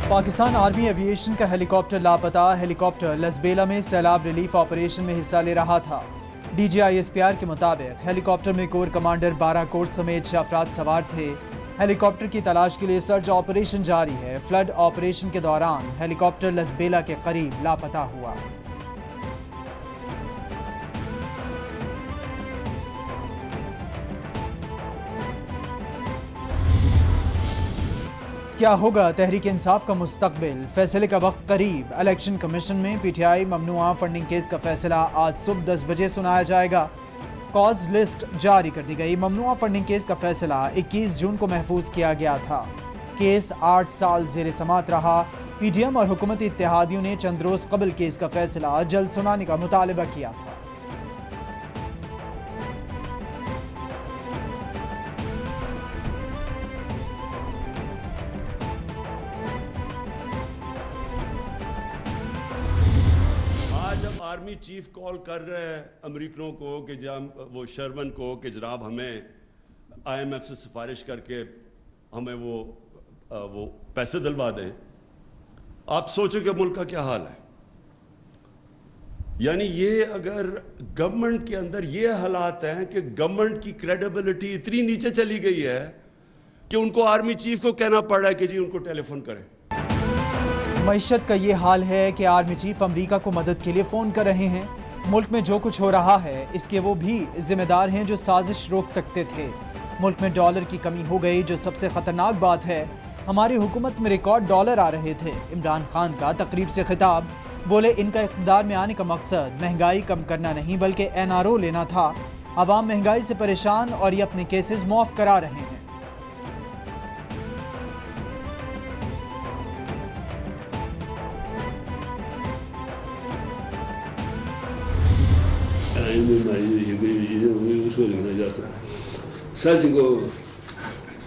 Pakistan army aviation का helicopter लापता। Helicopter Lasbela में सैलाब रिलीफ ऑपरेशन में हिस्सा ले रहा था। DGISPR के मुताबिक हेलीकॉप्टर में कोर कमांडर 12 कोर समेत 6 अफराद सवार थे। हेलीकॉप्टर की तलाश के लिए सर्च ऑपरेशन जारी है। फ्लड ऑपरेशन के दौरान हेलीकॉप्टर लसबेला के करीब लापता हुआ। क्या होगा तहरीक इंसाफ का मुस्तकबिल? फैसले का वक्त करीब। इलेक्शन कमीशन में PTI ममनुआ फंडिंग केस का फैसला आज सुबह 10 बजे सुनाया जाएगा। कॉज लिस्ट जारी कर दी गई। ममनुआ फंडिंग केस का फैसला 21 जून को महफूज किया गया था। केस 8 साल जेर समात रहा। PDM और हुकूमती इत्तेहादियों ने चंद रोज कबल केस का फैसला जल्द सुनाने का मुतालबा किया था। जब आर्मी चीफ कॉल कर रहे हैं अमेरिकनों को कि जब वो शर्मन को कि जनाब हमें IMF से सिफारिश करके हमें वो पैसे दिलवा दें, आप सोचो कि मुल्क का क्या हाल है। यानी ये अगर गवर्नमेंट के अंदर ये हालात हैं कि गवर्नमेंट की क्रेडिबिलिटी इतनी नीचे चली गई है कि उनको आर्मी चीफ को कहना पड़ रहा है कि जी उनको टेलीफोन करें। मईशत का ये हाल है कि आर्मी चीफ अमेरिका को मदद के लिए फ़ोन कर रहे हैं। मुल्क में जो कुछ हो रहा है इसके वो भी जिम्मेदार हैं जो साजिश रोक सकते थे। मुल्क में डॉलर की कमी हो गई, जो सबसे ख़तरनाक बात है। हमारी हुकूमत में रिकॉर्ड डॉलर आ रहे थे। इमरान खान का तकरीब से खिताब, बोले इनका इक़्तिदार में आने का मकसद महंगाई कम करना नहीं बल्कि NRO लेना था। अवाम महंगाई से परेशान और ये अपने केसेस मुआफ़ करा रहे हैं। उसको लिखना चाहता हूँ। सच को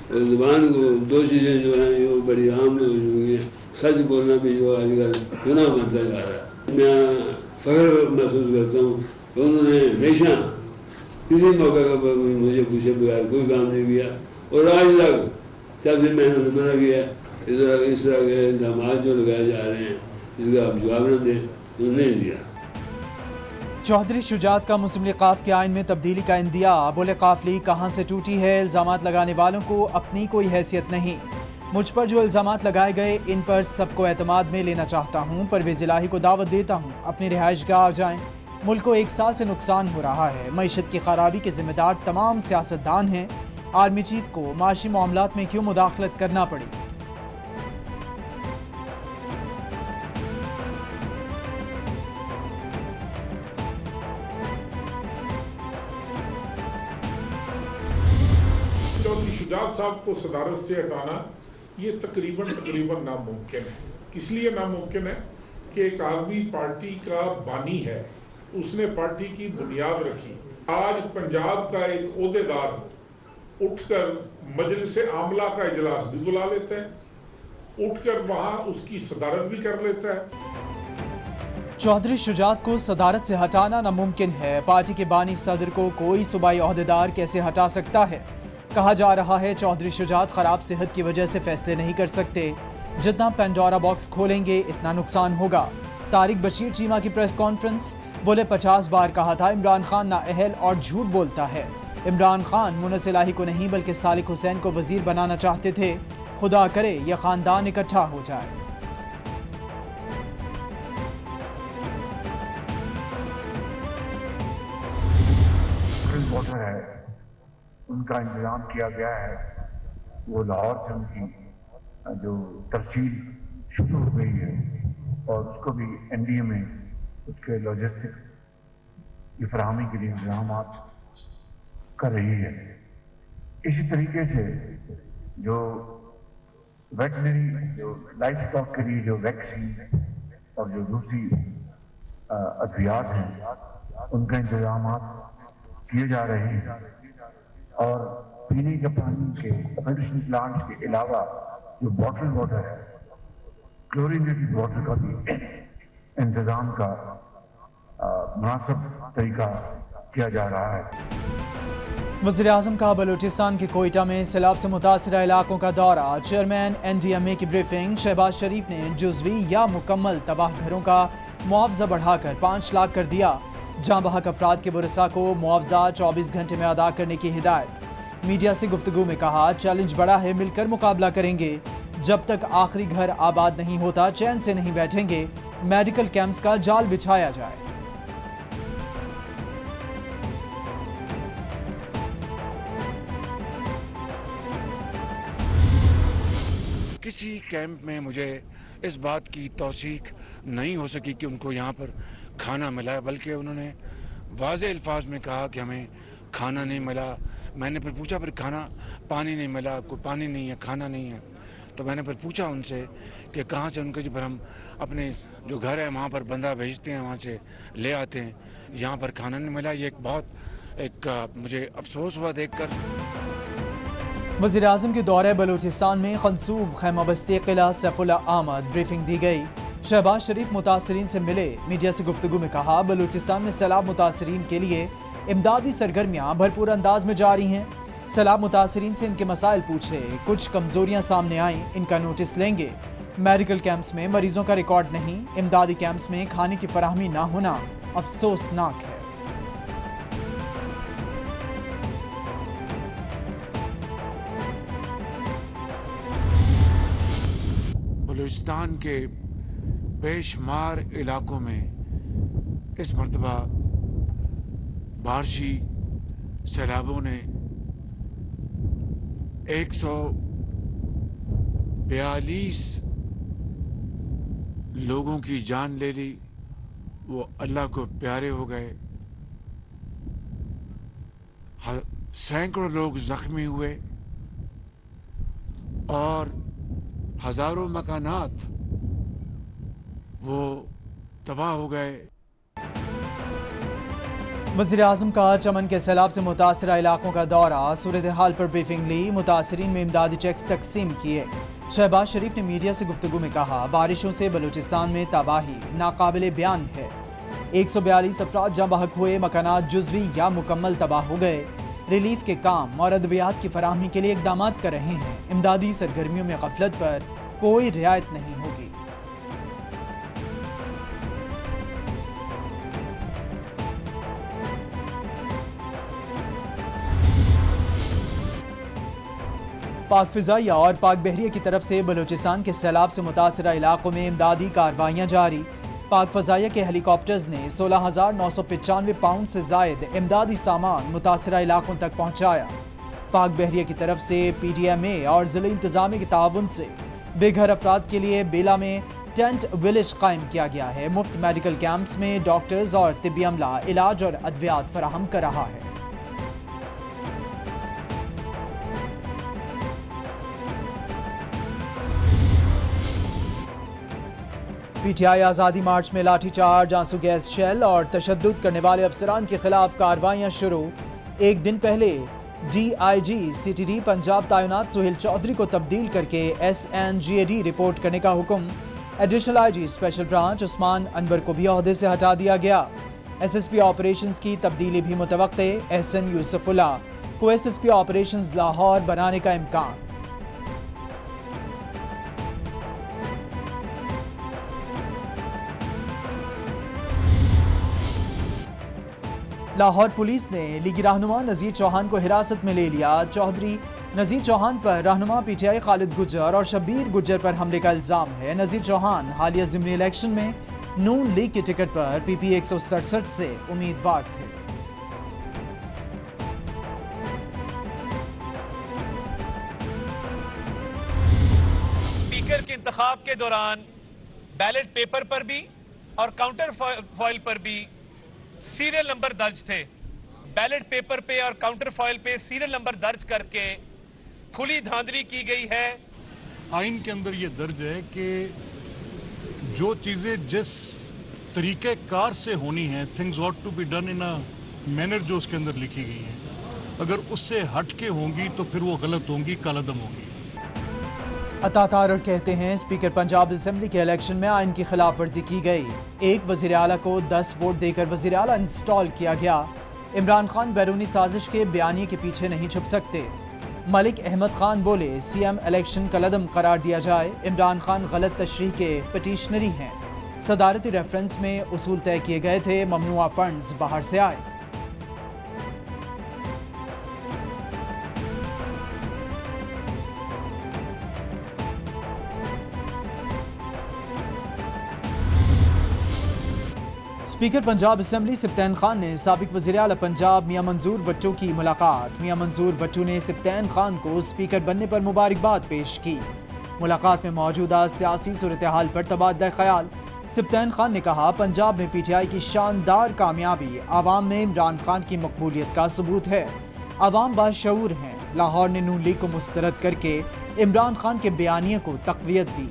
और ज़ुबान को, दो चीज़ें जो हैं वो बड़ी आम हो चुकी हैं। सच बोलना भी जो आजकल गुनाह बनता जा रहा है। मैं फ़ख्र महसूस करता हूँ कि उन्होंने हमेशा किसी मौके पर मुझे पूछे बगैर कोई काम नहीं किया और आज तक जब से मैंने मना किया इस तरह के इल्ज़ाम जो लगाए जा रहे हैं इसका आप जवाब न दें तो नहीं दिया। चौधरी शुजात का मुस्लिम लीग क़ाफ के आइन में तब्दीली का इंदिया। बोले क़ाफ लीग कहाँ से टूटी है? इल्ज़ामात लगाने वालों को अपनी कोई हैसियत नहीं। मुझ पर जो इल्ज़ामात लगाए गए इन पर सबको एतमाद में लेना चाहता हूँ। परवेज़ इलाही को दावत देता हूँ अपनी रिहाइशगाह आ जाएँ। मुल्क को 1 साल से नुकसान हो रहा है। मईशत की खराबी के ज़िम्मेदार तमाम सियासतदान हैं। आर्मी चीफ को माशी मामलात में क्यों मुदाखलत करना पड़ी? चौधरी शुजात साहब को सदारत से हटाना ये तकरीबन नामुमकिन है। इसलिए नामुमकिन है कि एक आदमी पार्टी का बानी है, उसने पार्टी की बुनियाद रखी। आज पंजाब का एक ओहदेदार उठकर मजलिस आमला का इजलास भी बुला लेता है, उठकर वहां उसकी सदारत भी कर लेता है। चौधरी शुजात को सदारत से हटाना नामुमकिन है। पार्टी के बानी सदर को कोई सूबाई ओहदेदार कैसे हटा सकता है? कहा जा रहा है चौधरी शुजात खराब सेहत की वजह से फैसले नहीं कर सकते। जितना पेंडोरा बॉक्स खोलेंगे इतना नुकसान होगा। तारिक बशीर चीमा की प्रेस कॉन्फ्रेंस, बोले 50 बार कहा था इमरान खान नाअहल और झूठ बोलता है। इमरान खान मुनस इलाही को नहीं बल्कि सालिक हुसैन को वजीर बनाना चाहते थे। खुदा करे यह खानदान इकट्ठा हो जाए। उनका इंतज़ाम किया गया है। वो लाहौर से उनकी जो तरसील शुरू हो गई है और उसको भी NDA में उसके लॉजिस्टिक्स की फराहमी के लिए इंतजाम कर रही है। इसी तरीके से जो वेटनरी जो लाइफ स्टॉक के लिए जो वैक्सीन और जो दूसरी अद्वियात हैं उनका इंतजाम किए जा रहे हैं और पीने के पानी के फिल्ट्रेशन प्लांट के अलावा जो बॉटल वाटर है, क्लोरीनेटेड वाटर का भी इंतजाम का मुनासिब तरीका किया जा रहा है। वज़ीर-ए-आज़म का बलूचिस्तान के कोयटा में सैलाब से मुतासिरा इलाकों का दौरा। चेयरमैन NDMA की ब्रीफिंग। शहबाज शरीफ ने जुज़वी या मुकम्मल तबाह घरों का मुआवजा बढ़ाकर 5 लाख कर दिया। जाँ बहक अफराद के वरसा को मुआवजा 24 घंटे में अदा करने की हिदायत। मीडिया से गुफ्तगू में कहा, चैलेंज बड़ा है, मिलकर मुकाबला करेंगे। जब तक आखिरी घर आबाद नहीं होता चैन से नहीं बैठेंगे। मेडिकल कैंप्स का जाल बिछाया जाए। किसी कैंप में मुझे इस बात की तौसीक नहीं हो सकी कि उनको यहाँ पर खाना मिला है, बल्कि उन्होंने वाज़े अल्फाज में कहा कि हमें खाना नहीं मिला। मैंने फिर पूछा, फिर खाना पानी नहीं मिला, कोई पानी नहीं है, खाना नहीं है। तो मैंने फिर पूछा उनसे कि कहाँ से उनके, जो फिर हम अपने जो घर है वहाँ पर बंदा भेजते हैं, वहाँ से ले आते हैं, यहाँ पर खाना नहीं मिला। ये एक बहुत मुझे अफसोस हुआ देखकर। वज़ीर-ए-आज़म के दौरे बलूचिस्तान में खनसूब खैमाबस्ती किला सैफुल्ला आमद। ब्रीफिंग दी गई। शहबाज शरीफ मुतासरीन से मिले। मीडिया से गुफ्तगू में कहा, बलूचिस्तान में सैलाब मुतासरीन के लिए इमदादी सरगर्मियाँ भरपूर अंदाज में जारी हैं। सैलाब मुतासरीन से इनके मसाइल पूछे, कुछ कमजोरियाँ सामने आईं, इनका नोटिस लेंगे। मेडिकल कैंप्स में मरीजों का रिकॉर्ड नहीं। इमदादी कैंप्स में खाने की फराहमी ना होना अफसोसनाक है। बलूचिस्तान के बेशुमार इलाकों में इस मरतबा बारिशी सैलाबों ने 142 लोगों की जान ले ली। वो अल्लाह को प्यारे हो गए। सैकड़ों लोग जख्मी हुए और हजारों मकानात वो तबाह हो गए। वज़ीर-ए-आज़म का चमन के सैलाब से मुतासिरा इलाकों का दौरा। सूरत हाल पर ब्रीफिंग ली। मुतासिरीन में इमदादी चेक्स तकसीम किए। शहबाज शरीफ ने मीडिया से गुफ्तगू में कहा, बारिशों से बलूचिस्तान में तबाही नाकाबिले बयान है। 142 अफराद जहाँ बहक हुए। मकानात जुज़वी या मुकम्मल तबाह हो गए। रिलीफ के काम और अद्वियात की फराहमी के लिए इक़दाम कर रहे हैं। इमदादी सरगर्मियों में गफलत पर कोई रियायत नहीं होगी। पाक फिजाइया और पाक बहरिया की तरफ से बलूचिस्तान के सैलाब से मुतासिरा इलाकों में इमदादी कार्रवाइयाँ जारी। पाक फजाइया के हेलीकॉप्टर्स ने 16,995 पाउंड से जायद इमदादी सामान मुतासिरा इलाकों तक पहुँचाया। पाक बहरिया की तरफ से PDMA और ज़िले इंतज़ामी के ताउन से बेघर अफराद के लिए बेला में टेंट विलेज कायम किया गया है। मुफ्त मेडिकल कैंप्स में डॉक्टर्स और तिब्बी अमला इलाज और अद्वियात फराहम कर रहा है। PTI आज़ादी मार्च में लाठीचार्ज, आंसू गैस शेल और तशद्दुद करने वाले अफसरान के खिलाफ कार्रवाइयाँ शुरू। एक दिन पहले DIG CTD पंजाब तैनात सुहेल चौधरी को तब्दील करके SNGAD रिपोर्ट करने का हुक्म। Additional IG special branch Usman Anwar को भी ओहदे से हटा दिया गया। SSP ऑपरेशंस की तब्दीली भी मुतवक्के। एहसन यूसुफुल्लाह को SSP ऑपरेशंस लाहौर बनाने का इम्कान। लाहौर पुलिस ने लीगी रहनुमा नज़ीर चौहान को हिरासत में ले लिया। चौधरी नज़ीर चौहान पर रहनुमा PTI खालिद गुज्जर और शब्बीर गुज्जर पर हमले का इल्ज़ाम है। नज़ीर चौहान हालिया ज़िमनी इलेक्शन में नून लीग के टिकट पर PP 167 से उम्मीदवार थे। स्पीकर के इंतखाब के दौरान बैलेट पेपर पर भी और काउंटर फॉइल पर भी सीरियल नंबर दर्ज थे। बैलेट पेपर पे और काउंटर फॉइल पे सीरियल नंबर दर्ज करके खुली धांधली की गई है। आइन के अंदर ये दर्ज है कि जो चीजें जिस तरीके कार से होनी है, things ought to be done in a manner, जो उसके अंदर लिखी गई है, अगर उससे हट के होंगी तो फिर वो गलत होंगी, कालादम होंगी। अता तारड़ कहते हैं, स्पीकर पंजाब असेंबली के इलेक्शन में आइन की खिलाफ वर्जी की गई। एक वजीर आला को 10 वोट देकर वजीर आला इंस्टॉल किया गया। इमरान खान बैरूनी साजिश के बयानिए के पीछे नहीं छुप सकते। मलिक अहमद खान बोले, सीएम इलेक्शन कलअदम करार दिया जाए। इमरान खान गलत तशरीह के पटिशनरी हैं। सदारती रेफरेंस में उसूल तय किए गए थे, ममनुआ फंड्स बाहर से आए। स्पीकर पंजाब असेंबली सिप्तैन खान ने साबिक वज़ीर-ए-आला पंजाब मियां मंजूर भट्टो की मुलाकात। मियां मंजूर भट्टो ने सिप्तैन खान को स्पीकर बनने पर मुबारकबाद पेश की। मुलाकात में मौजूदा सियासी सूरत हाल पर तबादला ख्याल। सिप्तैन खान ने कहा, पंजाब में पीटीआई की शानदार कामयाबी आवाम में इमरान खान की मकबूलियत का सबूत है। आवाम बाशऊर हैं। लाहौर ने नून लीग को मुस्तरद करके इमरान खान के बयानिए को तक़वियत दी।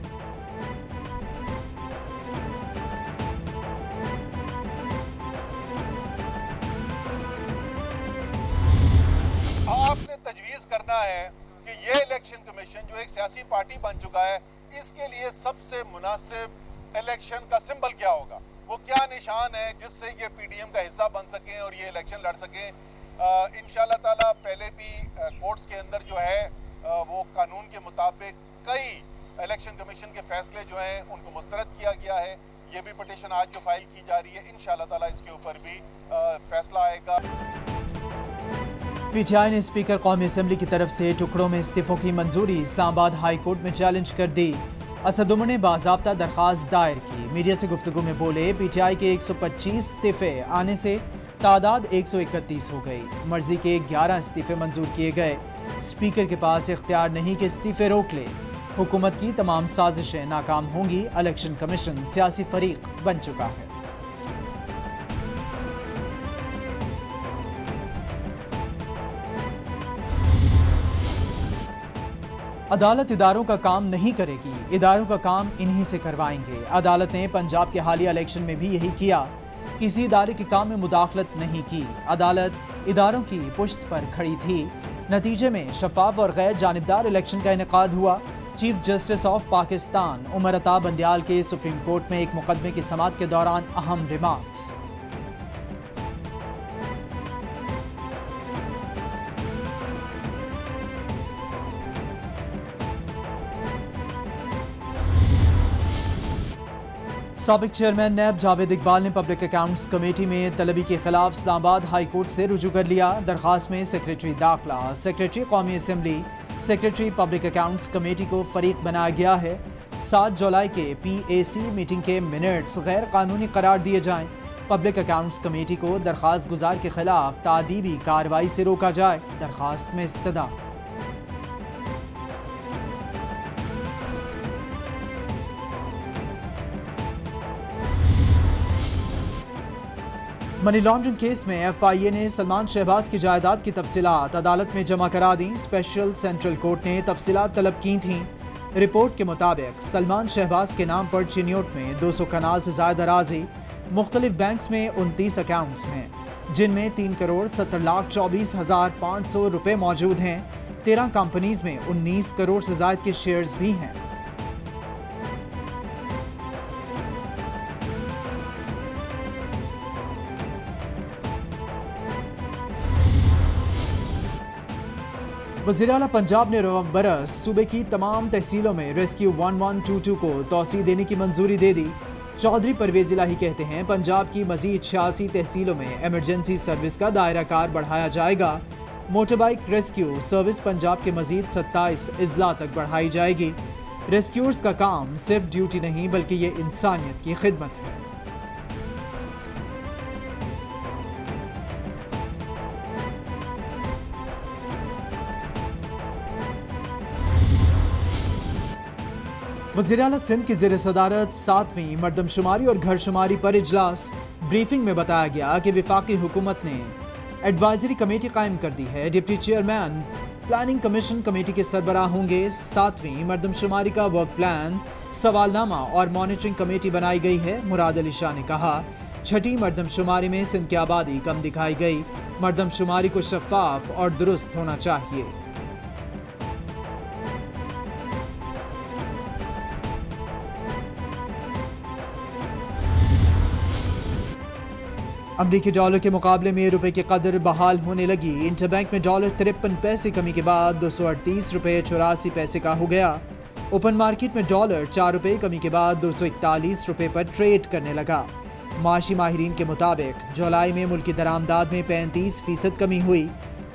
आपने तजवीज़ करना है कि ये इलेक्शन कमीशन जो एक सियासी पार्टी बन चुका है, इसके लिए सबसे मुनासिब इलेक्शन का सिंबल क्या होगा, वो क्या निशान है जिससे ये पीडीएम का हिस्सा बन सकें और ये इलेक्शन लड़ सकें। इंशाल्लाह ताला पहले भी कोर्ट्स के अंदर जो है वो कानून के मुताबिक कई इलेक्शन कमीशन के फैसले जो हैं उनको मुस्तरद किया गया है। ये भी पिटीशन आज जो फाइल की जा रही है, इंशाल्लाह ताला इसके ऊपर भी फैसला आएगा। पीटीआई ने स्पीकर कौमी असेंबली की तरफ से टुकड़ों में इस्तीफों की मंजूरी इस्लामाबाद हाई कोर्ट में चैलेंज कर दी। असद उमर ने बाज़ाब्ता दरख्वास्त दायर की। मीडिया से गुफ्तगू में बोले, पीटीआई के 125 इस्तीफे आने से तादाद 131 हो गई। मर्जी के 11 इस्तीफे मंजूर किए गए। स्पीकर के पास इख्तियार नहीं कि इस्तीफे रोक ले। हुकूमत की तमाम साजिशें नाकाम होंगी। इलेक्शन कमीशन सियासी फरीक बन चुका है। अदालत इदारों का काम नहीं करेगी, इदारों का काम इन्हीं से करवाएंगे। अदालत ने पंजाब के हालिया इलेक्शन में भी यही किया। किसी इदारे के काम में मुदाखलत नहीं की। अदालत इदारों की पुश्त पर खड़ी थी। नतीजे में शफाफ और गैर जानिबदार इलेक्शन का इनेकाद हुआ। Chief justice of Pakistan Umar Ata Bandial के सुप्रीम कोर्ट में एक मुकदमे की समाअत के दौरान अहम रिमार्क्स। साबिक चेयरमैन नैब जावेद इकबाल ने पब्लिक अकाउंट्स कमेटी में तलबी के खिलाफ इस्लामाबाद हाई कोर्ट से रुजू कर लिया। दरख्वास्त में सेक्रेटरी दाखिला, सेक्रेटरी कौमी assembly, secretary public accounts committee को फरीक बनाया गया है। 7 जुलाई के PAC मीटिंग के मिनट्स गैर कानूनी करार दिए जाएं। पब्लिक अकाउंट्स कमेटी को दरख्वास्त गुजार के खिलाफ तादीबी कार्रवाई से रोका जाए। दरख्वास्त में इस्तदा। मनी लॉन्ड्रिंग केस में FIA ने सलमान शहबाज की जायदाद की तफसीलात अदालत में जमा करा दी। स्पेशल सेंट्रल कोर्ट ने तफसीलात तलब की थीं। रिपोर्ट के मुताबिक सलमान शहबाज के नाम पर चिन्योट में 200 कनाल से ज़ायद अराजी, मुख्तलिफ बैंक्स में 29 अकाउंट्स हैं, जिनमें 3,17,24,500 रुपये मौजूद हैं। 13 कंपनीज में 19 करोड़ से ज़ायद के शेयर्स भी हैं। वज़ीर-ए-आला पंजाब ने रवा बरस सूबे की तमाम तहसीलों में रेस्क्यू 1122 को तौसीह देने की मंजूरी दे दी। चौधरी परवेज इलाही कहते हैं, पंजाब की मजीद 86 तहसीलों में इमरजेंसी सर्विस का दायरा कार बढ़ाया जाएगा। मोटरबाइक रेस्क्यू सर्विस पंजाब के मजीद 27 अजला तक बढ़ाई जाएगी। रेस्क्यूअर्स का काम सिर्फ ड्यूटी नहीं बल्कि ये इंसानियत की खिदमत है। वज़ीर-ए-आला सिंध की ज़ेर सदारत 7वीं मरदमशुमारी और घरशुमारी पर इजलास। ब्रीफिंग में बताया गया कि विफाकी हुकूमत ने एडवाइजरी कमेटी कायम कर दी है। Deputy chairman planning commission committee के सरबराह होंगे। 7वीं मरदमशुमारी का वर्क प्लान, सवालनामा और मॉनिटरिंग कमेटी बनाई गई है। मुराद अली शाह ने कहा, 6ठी मरदमशुमारी में सिंध की आबादी कम दिखाई गई। मरदमशुमारी को शफाफ और दुरुस्त होना चाहिए। अमरीकी डॉलर के मुकाबले में रुपए की कदर बहाल होने लगी। इंटरबैंक में डॉलर 53 पैसे कमी के बाद 238 रुपये 84 पैसे का हो गया। ओपन मार्केट में डॉलर 4 रुपये कमी के बाद 241 रुपये पर ट्रेड करने लगा। माशी माहिरीन के मुताबिक जुलाई में मुल्की दरामदाद में 35% कमी हुई।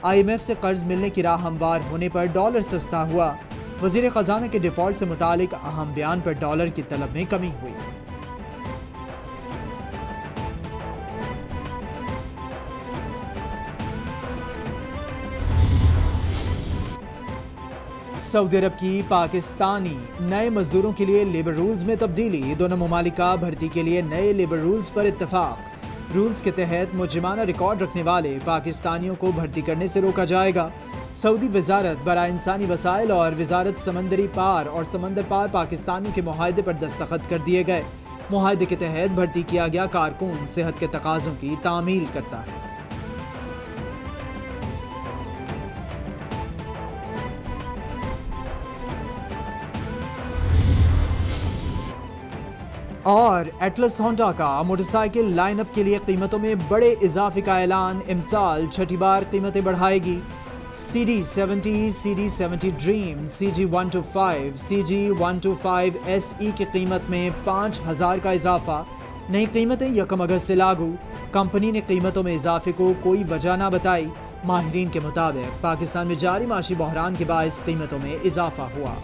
IMF से कर्ज मिलने की राह हमवार होने पर डॉलर सस्ता हुआ। वज़ीर ख़जाना के डिफ़ॉल्ट से मुतालिक अहम बयान पर डॉलर की तलब में कमी हुई। सऊदी अरब की पाकिस्तानी नए मजदूरों के लिए लेबर रूल्स में तब्दीली। दोनों ममालिक का भर्ती के लिए नए लेबर रूल्स पर इत्तफाक। रूल्स के तहत मुजरिमाना रिकॉर्ड रखने वाले पाकिस्तानियों को भर्ती करने से रोका जाएगा। सऊदी वजारत बराए इंसानी वसाइल और वजारत समंदरी पार और समंदर पार पाकिस्तानियों के मुआहदे पर दस्तखत कर दिए गए। मुआहदे के तहत भर्ती किया गया कारकुन सेहत के तकाज़ों की तामील करता है। और एटलस होंडा का मोटरसाइकिल लाइनअप के लिए कीमतों में बड़े इजाफे का ऐलान। इमसाल छठी बार कीमतें बढ़ाएगी। CD70, CD70 dream, CG125, CG125 SE की कीमत में 5,000 का इजाफा। नई कीमतें 1 अगस्त से लागू। कंपनी ने कीमतों में इजाफे को कोई वजह ना बताई। माहिरीन के मुताबिक पाकिस्तान में जारी माशी बहरान के बायस कीमतों में इजाफा हुआ।